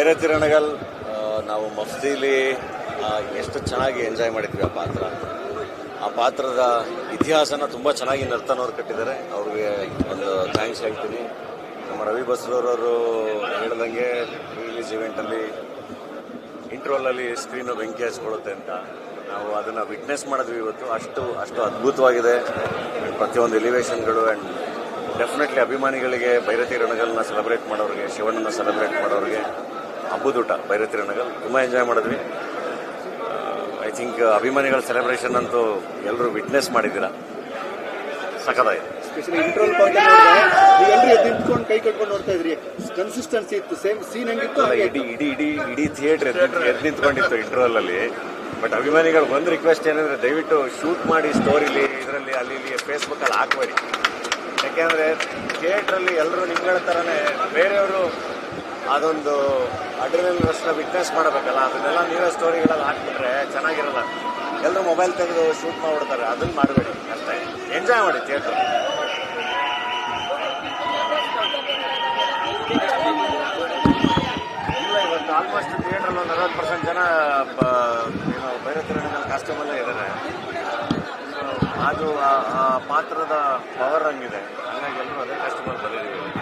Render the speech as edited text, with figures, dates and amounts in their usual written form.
ಭೈರತಿ ರಣಗಲ್ ನಾವು ಮಫ್ತಿಲಿ ಎಷ್ಟು ಚೆನ್ನಾಗಿ ಎಂಜಾಯ್ ಮಾಡಿದ್ವಿ ಆ ಪಾತ್ರದ ಇತಿಹಾಸನ ತುಂಬ ಚೆನ್ನಾಗಿ ನರ್ತನವ್ರು ಕಟ್ಟಿದ್ದಾರೆ. ಅವ್ರಿಗೆ ಒಂದು ಥ್ಯಾಂಕ್ಸ್ ಹೇಳ್ತೀನಿ. ನಮ್ಮ ರವಿ ಬಸ್ರೂರವರು ಹೇಳ್ದಂಗೆ ರಿಲೀಸ್ ಇವೆಂಟಲ್ಲಿ ಇಂಟ್ರೋಲಲ್ಲಿ ಸ್ಕ್ರೀನು ಬೆಂಕಿ ಹಚ್ಕೊಳ್ಳುತ್ತೆ ಅಂತ ನಾವು ಅದನ್ನು ವಿಟ್ನೆಸ್ ಮಾಡಿದ್ವಿ ಇವತ್ತು. ಅಷ್ಟು ಅದ್ಭುತವಾಗಿದೆ. ಪ್ರತಿಯೊಂದು ಎಲಿವೇಶನ್ಗಳು ಆ್ಯಂಡ್ ಡೆಫಿನೆಟ್ಲಿ ಅಭಿಮಾನಿಗಳಿಗೆ ಭೈರತಿ ರಣಗಲ್ನ ಸೆಲೆಬ್ರೇಟ್ ಮಾಡೋರಿಗೆ, ಶಿವಣ್ಣನ ಸೆಲೆಬ್ರೇಟ್ ಮಾಡೋರಿಗೆ ಹಬ್ಬದೂಟ ಭೈರತಿ ರಣಗಲ್ ತುಂಬ ಎಂಜಾಯ್ ಮಾಡಿದ್ವಿ. ಐ ಥಿಂಕ್ ಅಭಿಮಾನಿಗಳ ಸೆಲೆಬ್ರೇಷನ್ ಅಂತೂ ಎಲ್ಲರೂ ವಿಟ್ನೆಸ್ ಮಾಡಿದ್ದೀರಾ, ಸಖತ್ತಾಗಿದೆ. ಸ್ಪೆಷಲಿ ಇಂಟ್ರೋಲ್ ಪಾಯಿಂಟ್ ಎಲ್ಲರೂ ನಿಂತ್ಕೊಂಡು ಕೈ ಕಟ್ಕೊಂಡು ನೋಡ್ತಾ ಇದ್ರಿ, ಕನ್ಸಿಸ್ಟೆನ್ಸಿ ಇತ್ತು, ಸೇಮ್ ಸೀನ್ ಹೆಂಗಿತ್ತು ಇಡೀ ಥಿಯೇಟರ್ ಎದ್ದು ನಿಂತ್ಕೊಂಡಿತ್ತು ಇಂಟ್ರೋಲ್ ಅಲ್ಲಿ. ಬಟ್ ಅಭಿಮಾನಿಗಳು ಒಂದು ರಿಕ್ವೆಸ್ಟ್ ಏನಂದ್ರೆ ದಯವಿಟ್ಟು ಶೂಟ್ ಮಾಡಿ ಸ್ಟೋರಿಲಿ ಇದರಲ್ಲಿ ಅಲ್ಲಿ ಫೇಸ್ಬುಕ್ ಅಲ್ಲಿ ಹಾಕಬೇಡಿ. ಯಾಕೆಂದ್ರೆ ಥಿಯೇಟ್ರಲ್ಲಿ ಎಲ್ಲರೂ ನಿಮ್ಗಳ ಥರನೇ ಬೇರೆಯವರು ಅದೊಂದು ಅಡ್ರಿನಲ್ ರಶ್ನ ವಿಟ್ನೆಸ್ ಮಾಡಬೇಕಲ್ಲ, ಅದನ್ನೆಲ್ಲ ನೀವೇ ಸ್ಟೋರಿಗಳಲ್ಲಿ ಹಾಕ್ಬಿಟ್ರೆ ಚೆನ್ನಾಗಿರಲ್ಲ. ಎಲ್ಲರೂ ಮೊಬೈಲ್ ತೆಗೆದು ಶೂಟ್ ಮಾಡಿಬಿಡ್ತಾರೆ, ಅದನ್ನ ಮಾಡಬೇಡಿ ಅಷ್ಟೇ. ಎಂಜಾಯ್ ಮಾಡಿ ಥಿಯೇಟರ್. ಇಲ್ಲ, ಇವತ್ತು ಆಲ್ಮೋಸ್ಟ್ ಥಿಯೇಟ್ರಲ್ಲಿ ಒಂದು 40% ಜನ ಭೈರತಿ ರಣಗಲ್ ಕಾಸ್ಟ್ಯೂಮಲ್ಲೇ ಇದ್ದಾರೆ. ಅದು ಆ ಪಾತ್ರದ ಪವರ್ ಹಂಗಿದೆ, ಹಂಗಾಗಿ ಎಲ್ಲರೂ ಅದೇ ಕಾಸ್ಟ್ಯೂಮಲ್ಲಿ ಬಂದಿದ್ದೀವಿ.